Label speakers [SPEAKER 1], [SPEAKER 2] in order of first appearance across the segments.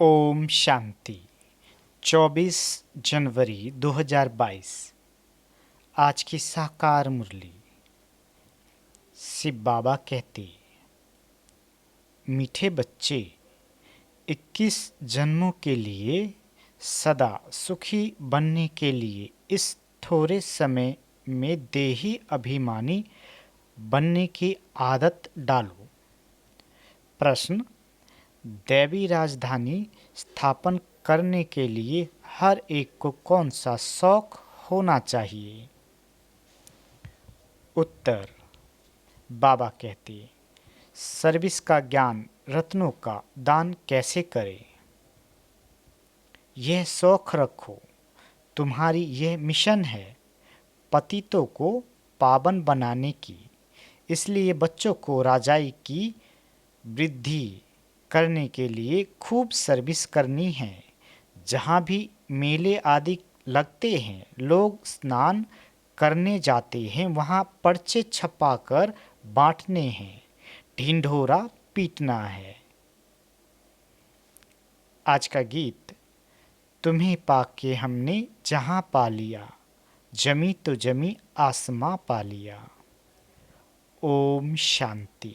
[SPEAKER 1] ओम शांति। 24 जनवरी 2022। आज की साकार मुरली। शिव बाबा कहते, मीठे बच्चे, 21 जन्मों के लिए सदा सुखी बनने के लिए इस थोड़े समय में देही अभिमानी बनने की आदत डालो। प्रश्न: दैवी राजधानी स्थापन करने के लिए हर एक को कौन सा शौक होना चाहिए? उत्तर: बाबा कहते, सर्विस का ज्ञान रत्नों का दान कैसे करें। यह शौक रखो, तुम्हारी यह मिशन है पतितों को पावन बनाने की। इसलिए बच्चों को राजाई की वृद्धि करने के लिए खूब सर्विस करनी है। जहाँ भी मेले आदि लगते हैं, लोग स्नान करने जाते हैं, वहाँ पर्चे छपाकर बांटने हैं, ढिंढोरा पीटना है। आज का गीत: तुम्हें पाके हमने जहाँ पा लिया, जमी तो जमी आसमां पा लिया। ओम शांति।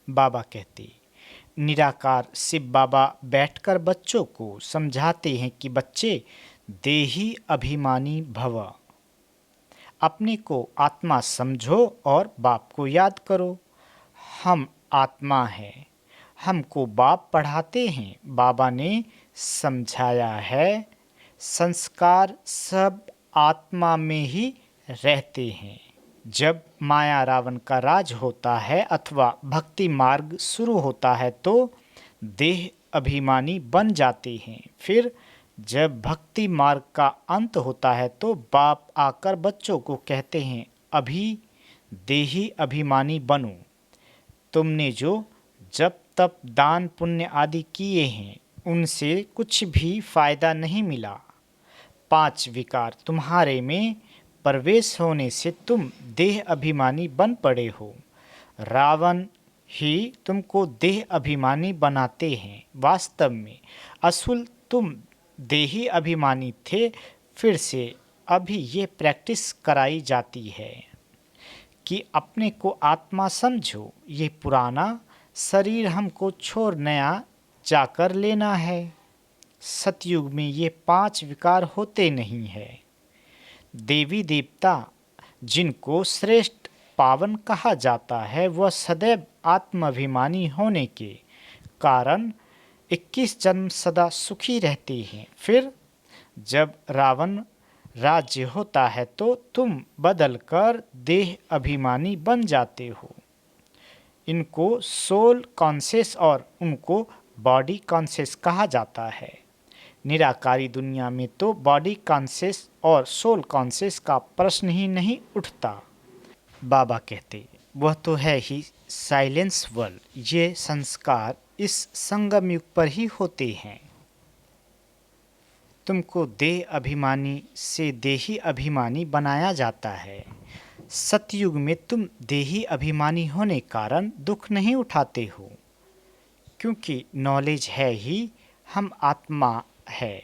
[SPEAKER 1] बाबा कहते, निराकार शिव बाबा बैठकर बच्चों को समझाते हैं कि बच्चे, देही अभिमानी भव, अपने को आत्मा समझो और बाप को याद करो। हम आत्मा हैं, हमको बाप पढ़ाते हैं। बाबा ने समझाया है, संस्कार सब आत्मा में ही रहते हैं। जब माया रावण का राज होता है अथवा भक्ति मार्ग शुरू होता है तो देह अभिमानी बन जाते हैं। फिर जब भक्ति मार्ग का अंत होता है तो बाप आकर बच्चों को कहते हैं, अभी देही अभिमानी बनो। तुमने जो जब तप दान पुण्य आदि किए हैं, उनसे कुछ भी फायदा नहीं मिला। 5 विकार तुम्हारे में प्रवेश होने से तुम देह अभिमानी बन पड़े हो। रावण ही तुमको देह अभिमानी बनाते हैं। वास्तव में असुल तुम देही अभिमानी थे। फिर से अभी ये प्रैक्टिस कराई जाती है कि अपने को आत्मा समझो। ये पुराना शरीर हमको छोड़ नया जाकर लेना है। सतयुग में ये 5 विकार होते नहीं है। देवी देवता जिनको श्रेष्ठ पावन कहा जाता है, वह सदैव आत्माभिमानी होने के कारण 21 जन्म सदा सुखी रहते हैं। फिर जब रावण राज्य होता है तो तुम बदलकर देह अभिमानी बन जाते हो। इनको सोल कॉन्शियस और उनको बॉडी कॉन्शियस कहा जाता है। निराकारी दुनिया में तो बॉडी कॉन्शियस और सोल कॉन्शियस का प्रश्न ही नहीं उठता। बाबा कहते, वह तो है ही साइलेंस वर्ल्ड। ये संस्कार इस संगम युग पर ही होते हैं। तुमको देह अभिमानी से देही अभिमानी बनाया जाता है। सतयुग में तुम देही अभिमानी होने कारण दुख नहीं उठाते हो, क्योंकि नॉलेज है ही हम आत्मा है।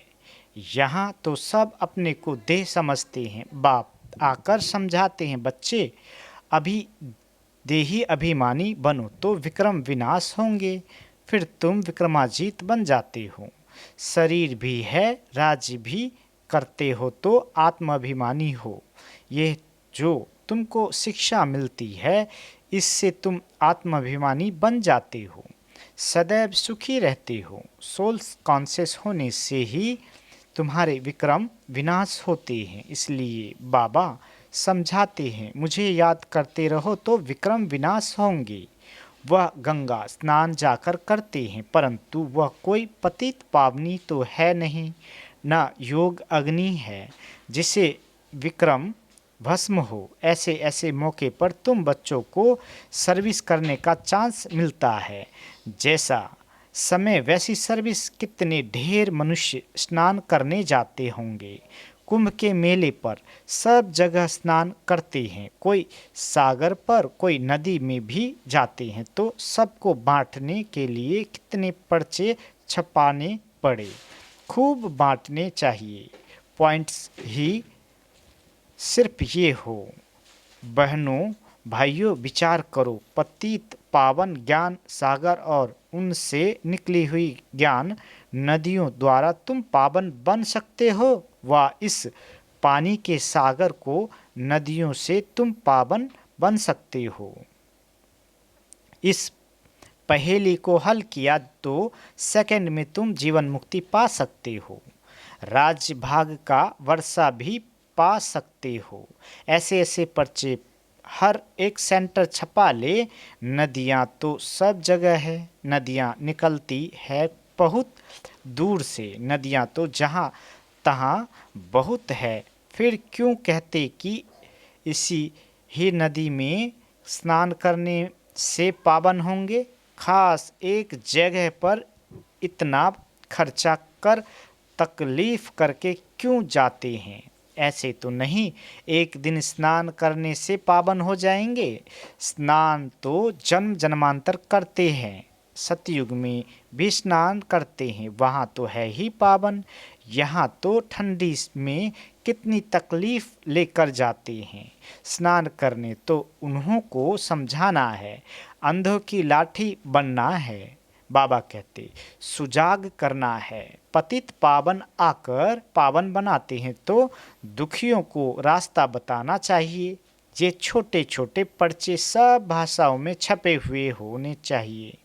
[SPEAKER 1] यहाँ तो सब अपने को देह समझते हैं। बाप आकर समझाते हैं, बच्चे अभी देही अभिमानी बनो तो विक्रम विनाश होंगे। फिर तुम विक्रमाजीत बन जाते हो। शरीर भी है, राज्य भी करते हो तो आत्माभिमानी हो। ये जो तुमको शिक्षा मिलती है, इससे तुम आत्माभिमानी बन जाते हो, सदैव सुखी रहते हो। सोल कॉन्शियस होने से ही तुम्हारे विक्रम विनाश होते हैं। इसलिए बाबा समझाते हैं, मुझे याद करते रहो तो विक्रम विनाश होंगे। वह गंगा स्नान जाकर करते हैं, परंतु वह कोई पतित पावनी तो है नहीं, न योग अग्नि है जिसे विक्रम भस्म हो। ऐसे ऐसे मौके पर तुम बच्चों को सर्विस करने का चांस मिलता है। जैसा समय वैसी सर्विस। कितने ढेर मनुष्य स्नान करने जाते होंगे। कुंभ के मेले पर सब जगह स्नान करते हैं। कोई सागर पर, कोई नदी में भी जाते हैं, तो सबको बांटने के लिए कितने पर्चे छपाने पड़े। खूब बांटने चाहिए। पॉइंट्स ही सिर्फ ये हो। बहनों भाइयों, विचार करो, पतित पावन ज्ञान सागर और उनसे निकली हुई ज्ञान नदियों द्वारा तुम पावन बन सकते हो, व इस पानी के सागर को नदियों से तुम पावन बन सकते हो। इस पहेली को हल किया तो सेकंड में तुम जीवन मुक्ति पा सकते हो। राज्य भाग का वर्षा भी पा सकते हो। ऐसे ऐसे पर्चे हर एक सेंटर छपा ले। नदियाँ तो सब जगह है, नदियाँ निकलती है बहुत दूर से, नदियाँ तो जहाँ तहाँ बहुत है। फिर क्यों कहते कि इसी ही नदी में स्नान करने से पावन होंगे? खास एक जगह पर इतना खर्चा कर तकलीफ करके क्यों जाते हैं? ऐसे तो नहीं एक दिन स्नान करने से पावन हो जाएंगे। स्नान तो जन्म जन्मांतर करते हैं, सतयुग में भी स्नान करते हैं, वहाँ तो है ही पावन। यहाँ तो ठंडी में कितनी तकलीफ लेकर जाते हैं स्नान करने, तो उन्हों को समझाना है, अंधों की लाठी बनना है। बाबा कहते सुजाग करना है। पतित पावन आकर पावन बनाते हैं तो दुखियों को रास्ता बताना चाहिए। ये छोटे छोटे पर्चे सब भाषाओं में छपे हुए होने चाहिए।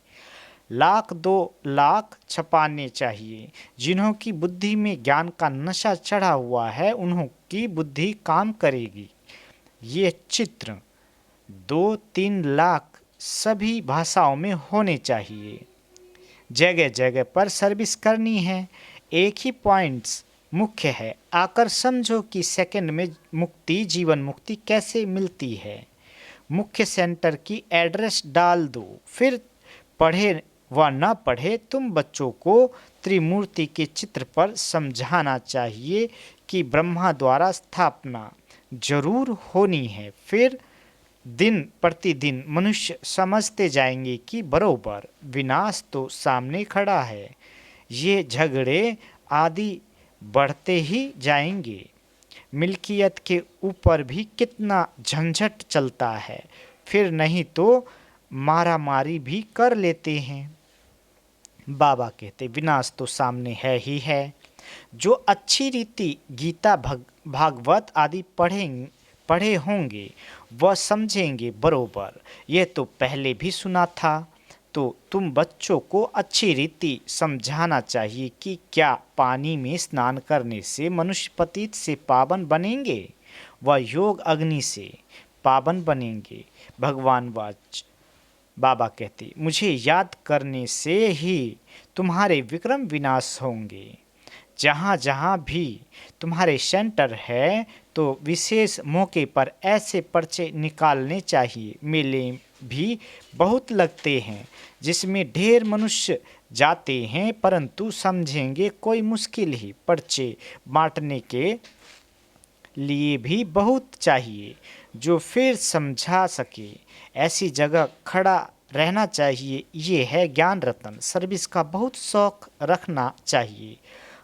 [SPEAKER 1] लाख 2 लाख छपाने चाहिए। जिन्हों की बुद्धि में ज्ञान का नशा चढ़ा हुआ है उन्हों की बुद्धि काम करेगी। ये चित्र 2-3 लाख सभी भाषाओं में होने चाहिए। जगह जगह पर सर्विस करनी है। एक ही पॉइंट्स मुख्य है। आकर समझो कि सेकंड में मुक्ति जीवन मुक्ति कैसे मिलती है। मुख्य सेंटर की एड्रेस डाल दो। फिर पढ़े व न पढ़े तुम बच्चों को त्रिमूर्ति के चित्र पर समझाना चाहिए कि ब्रह्मा द्वारा स्थापना जरूर होनी है। फिर दिन प्रतिदिन मनुष्य समझते जाएंगे कि बरोबर विनाश तो सामने खड़ा है। ये झगड़े आदि बढ़ते ही जाएंगे। मिल्कियत के ऊपर भी कितना झंझट चलता है। फिर नहीं तो मारामारी भी कर लेते हैं। बाबा कहते विनाश तो सामने है ही है। जो अच्छी रीति गीता भागवत आदि पढ़े होंगे वह समझेंगे बरोबर। यह तो पहले भी सुना था। तो तुम बच्चों को अच्छी रीति समझाना चाहिए कि क्या पानी में स्नान करने से मनुष्य पतित से पावन बनेंगे, व योग अग्नि से पावन बनेंगे। भगवान वाच बाबा कहते मुझे याद करने से ही तुम्हारे विक्रम विनाश होंगे। जहाँ जहाँ भी तुम्हारे सेंटर है तो विशेष मौके पर ऐसे पर्चे निकालने चाहिए। मेले भी बहुत लगते हैं जिसमें ढेर मनुष्य जाते हैं, परंतु समझेंगे कोई मुश्किल ही। पर्चे बांटने के लिए भी बहुत चाहिए जो फिर समझा सके। ऐसी जगह खड़ा रहना चाहिए। ये है ज्ञान रतन। सर्विस का बहुत शौक रखना चाहिए।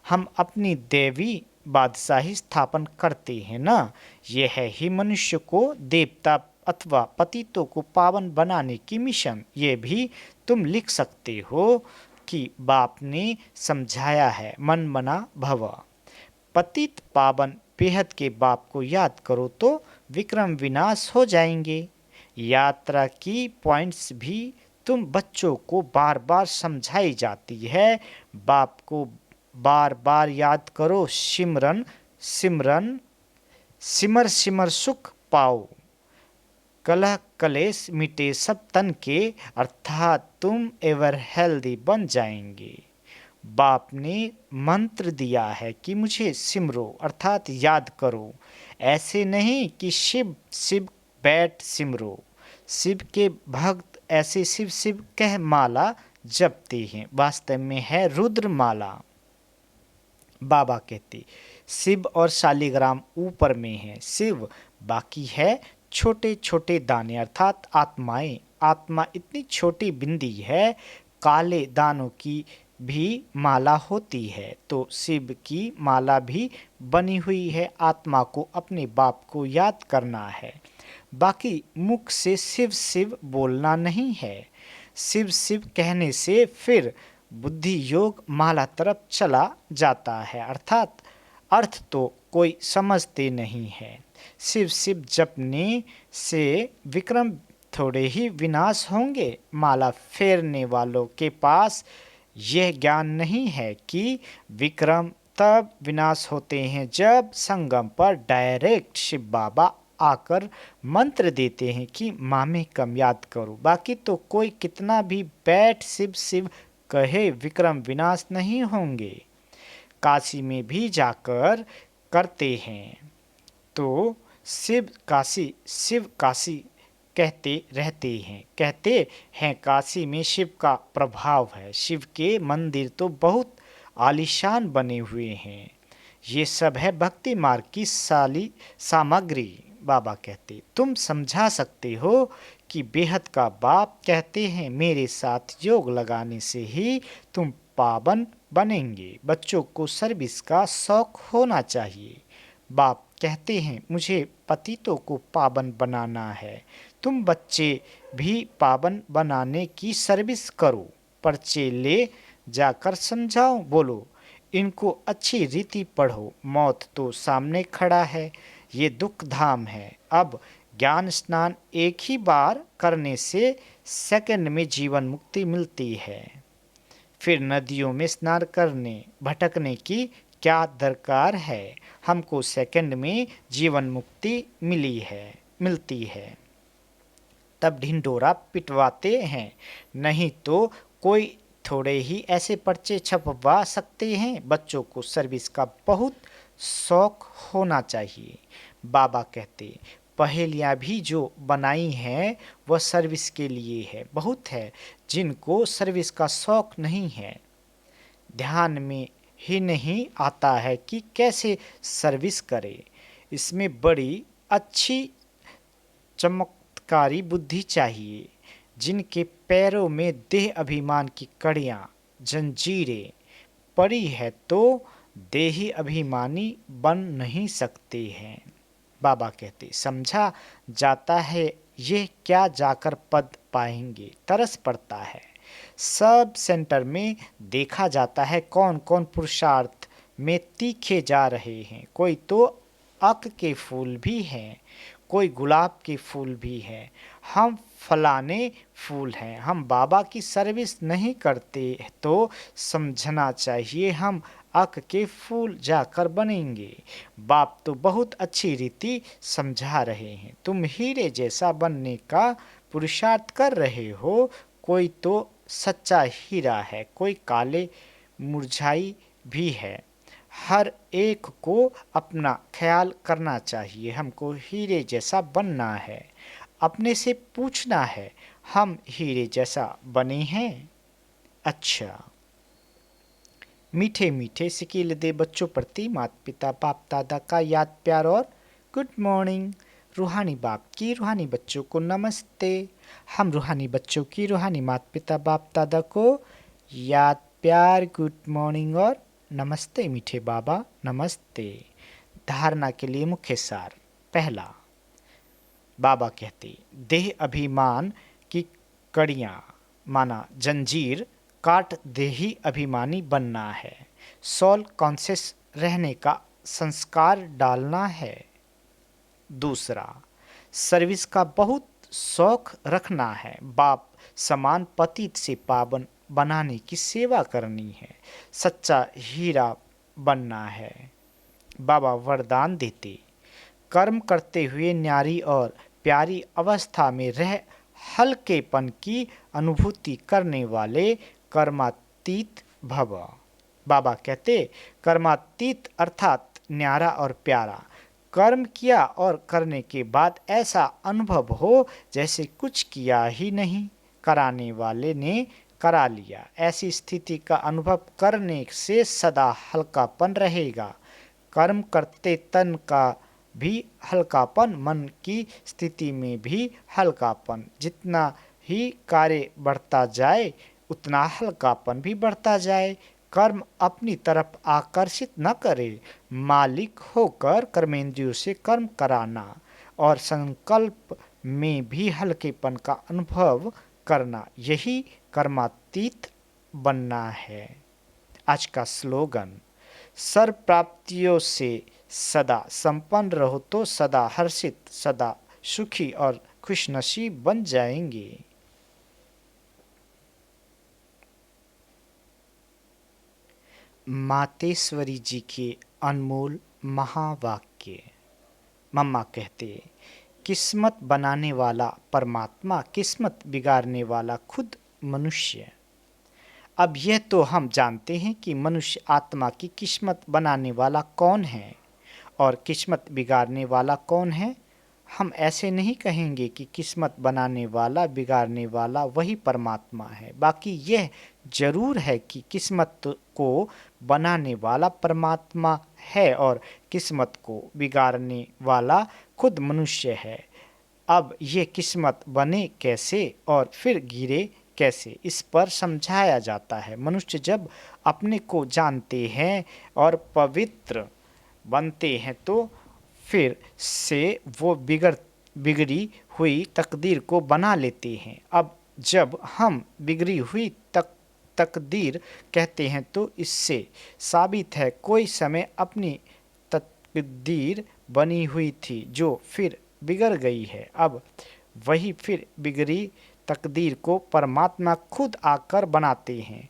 [SPEAKER 1] हम अपनी देवी बादशाही स्थापन करते हैं ना। यह है ही मनुष्य को देवता अथवा पतितों को पावन बनाने की मिशन। ये भी तुम लिख सकते हो कि बाप ने समझाया है, मन मना भव। पतित पावन बेहद के बाप को याद करो तो विक्रम विनाश हो जाएंगे। यात्रा की पॉइंट्स भी तुम बच्चों को बार बार समझाई जाती है। बाप को बार बार याद करो। सिमरन सिमरन सिमर सिमर सुख पाओ। कलह कलेश मिटे सब तन के, अर्थात तुम एवर हेल्दी बन जाएंगे। बाप ने मंत्र दिया है कि मुझे सिमरो अर्थात याद करो। ऐसे नहीं कि शिव शिव बैठ सिमरो। शिव के भक्त ऐसे शिव शिव कह माला जपते हैं, वास्तव में है रुद्र माला। बाबा कहते शिव और शालिग्राम ऊपर में है, शिव बाकी है छोटे छोटे दाने अर्थात आत्माएं। आत्मा इतनी छोटी बिंदी है, काले दानों की भी माला होती है, तो शिव की माला भी बनी हुई है। आत्मा को अपने बाप को याद करना है, बाकी मुख से शिव शिव बोलना नहीं है। शिव शिव कहने से फिर बुद्धि योग माला तरफ चला जाता है, अर्थात अर्थ तो कोई समझते नहीं है। शिव शिव जपने से विक्रम थोड़े ही विनाश होंगे। माला फेरने वालों के पास यह ज्ञान नहीं है कि विक्रम तब विनाश होते हैं जब संगम पर डायरेक्ट शिव बाबा आकर मंत्र देते हैं कि मामे कम याद करो। बाकी तो कोई कितना भी बैठ शिव शिव कहे, विक्रम विनाश नहीं होंगे। काशी में भी जाकर करते हैं तो शिव काशी कहते हैं काशी में शिव का प्रभाव है। शिव के मंदिर तो बहुत आलीशान बने हुए हैं। ये सब है भक्ति मार्ग की साली सामग्री। बाबा कहते तुम समझा सकते हो कि बेहद का बाप कहते हैं मेरे साथ योग लगाने से ही तुम पावन बनेंगे। बच्चों को सर्विस का शौक होना चाहिए। बाप कहते हैं मुझे पतितों को पावन बनाना है। तुम बच्चे भी पावन बनाने की सर्विस करो। पर्चे ले जाकर समझाओ, बोलो इनको अच्छी रीति पढ़ो। मौत तो सामने खड़ा है, ये दुख धाम है। अब ज्ञान स्नान एक ही बार करने से सेकंड में जीवन मुक्ति मिलती है। फिर नदियों में स्नान करने भटकने की क्या दरकार है। हमको सेकंड में जीवन मुक्ति मिलती है। तब ढिंडोरा पिटवाते हैं, नहीं तो कोई थोड़े ही ऐसे पर्चे छपवा सकते हैं। बच्चों को सर्विस का बहुत शौक होना चाहिए। बाबा कहते पहेलियाँ भी जो बनाई हैं वह सर्विस के लिए है। बहुत है जिनको सर्विस का शौक नहीं है। ध्यान में ही नहीं आता है कि कैसे सर्विस करे। इसमें बड़ी अच्छी चमत्कारी बुद्धि चाहिए। जिनके पैरों में देह अभिमान की कड़ियाँ जंजीरें पड़ी है तो देही अभिमानी बन नहीं सकते हैं। बाबा कहते समझा जाता है यह क्या जाकर पद पाएंगे। तरस पड़ता है। सब सेंटर में देखा जाता है कौन कौन पुरुषार्थ में तीखे जा रहे हैं। कोई तो अक के फूल भी हैं, कोई गुलाब के फूल भी हैं। हम फलाने फूल हैं। हम बाबा की सर्विस नहीं करते तो समझना चाहिए हम अक के फूल जाकर बनेंगे। बाप तो बहुत अच्छी रीति समझा रहे हैं। तुम हीरे जैसा बनने का पुरुषार्थ कर रहे हो। कोई तो सच्चा हीरा है, कोई काले मुरझाई भी है। हर एक को अपना ख्याल करना चाहिए। हमको हीरे जैसा बनना है। अपने से पूछना है हम हीरे जैसा बने हैं। अच्छा, मीठे मीठे सिकील दे बच्चों प्रति माता पिता बाप दादा का याद प्यार और गुड मॉर्निंग। रूहानी बाप की रूहानी बच्चों को नमस्ते। हम रूहानी बच्चों की रूहानी माता पिता बाप दादा को याद प्यार गुड मॉर्निंग और नमस्ते। मीठे बाबा नमस्ते। धारणा के लिए मुख्य सार। पहला, बाबा कहते देह अभिमान की कड़ियाँ माना जंजीर काट देही अभिमानी बनना है। सोल कॉन्शियस रहने का संस्कार डालना है। दूसरा, सर्विस का बहुत शौक रखना है। बाप समान पतित से पावन बनाने की सेवा करनी है। सच्चा हीरा बनना है। बाबा वरदान देते कर्म करते हुए न्यारी और प्यारी अवस्था में रह हल्केपन की अनुभूति करने वाले कर्मातीत भव। बाबा कहते कर्मातीत अर्थात न्यारा और प्यारा। कर्म किया और करने के बाद ऐसा अनुभव हो जैसे कुछ किया ही नहीं, कराने वाले ने करा लिया। ऐसी स्थिति का अनुभव करने से सदा हल्कापन रहेगा। कर्म करते तन का भी हल्कापन, मन की स्थिति में भी हल्कापन। जितना ही कार्य बढ़ता जाए उतना हल्कापन भी बढ़ता जाए। कर्म अपनी तरफ आकर्षित न करे, मालिक होकर कर्मेंद्रियों से कर्म कराना और संकल्प में भी हल्केपन का अनुभव करना, यही कर्मातीत बनना है। आज का स्लोगन, सर्व प्राप्तियों से सदा संपन्न रहो तो सदा हर्षित, सदा सुखी और खुशनसीब बन जाएंगे। मातेश्वरी जी के अनमोल महावाक्य। मम्मा कहते, किस्मत बनाने वाला परमात्मा, किस्मत बिगाड़ने वाला खुद मनुष्य। अब यह तो हम जानते हैं कि मनुष्य आत्मा की किस्मत बनाने वाला कौन है और किस्मत बिगाड़ने वाला कौन है। हम ऐसे नहीं कहेंगे कि किस्मत बनाने वाला बिगाड़ने वाला वही परमात्मा है। बाकी यह जरूर है कि किस्मत को बनाने वाला परमात्मा है और किस्मत को बिगाड़ने वाला खुद मनुष्य है। अब ये किस्मत बने कैसे और फिर गिरे कैसे, इस पर समझाया जाता है। मनुष्य जब अपने को जानते हैं और पवित्र बनते हैं तो फिर से वो बिगड़ी हुई तकदीर को बना लेते हैं। अब जब हम बिगड़ी हुई तकदीर कहते हैं तो इससे साबित है कोई समय अपनी तकदीर बनी हुई थी जो फिर बिगड़ गई है। अब वही फिर बिगड़ी तकदीर को परमात्मा खुद आकर बनाते हैं।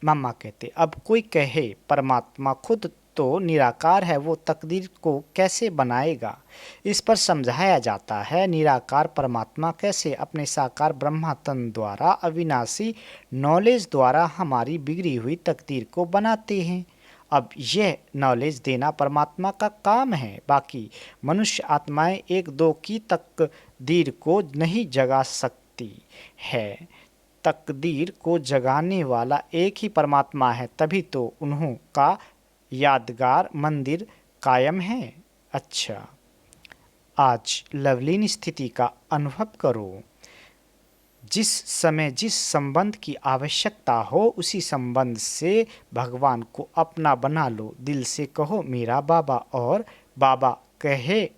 [SPEAKER 1] मम्मा कहते, अब कोई कहे परमात्मा खुद तो निराकार है, वो तकदीर को कैसे बनाएगा। इस पर समझाया जाता है, निराकार परमात्मा कैसे अपने साकार ब्रह्मा तन द्वारा अविनाशी नॉलेज द्वारा हमारी बिगड़ी हुई तकदीर को बनाते हैं। अब यह नॉलेज देना परमात्मा का काम है। बाकी मनुष्य आत्माएं एक दो की तकदीर को नहीं जगा सकती है। तकदीर को जगाने वाला एक ही परमात्मा है, तभी तो उन्हों का यादगार मंदिर कायम है। अच्छा, आज लवलीन स्थिति का अनुभव करो। जिस समय जिस संबंध की आवश्यकता हो उसी संबंध से भगवान को अपना बना लो। दिल से कहो मेरा बाबा और बाबा कहे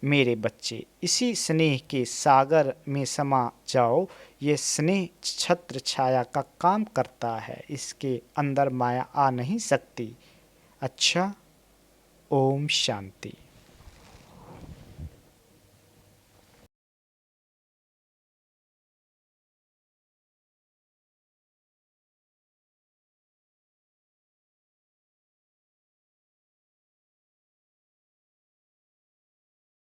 [SPEAKER 1] मेरे बच्चे। इसी स्नेह के सागर में समा जाओ। ये स्नेह छत्र छाया का काम करता है, इसके अंदर माया आ नहीं सकती। अच्छा, ओम शांति।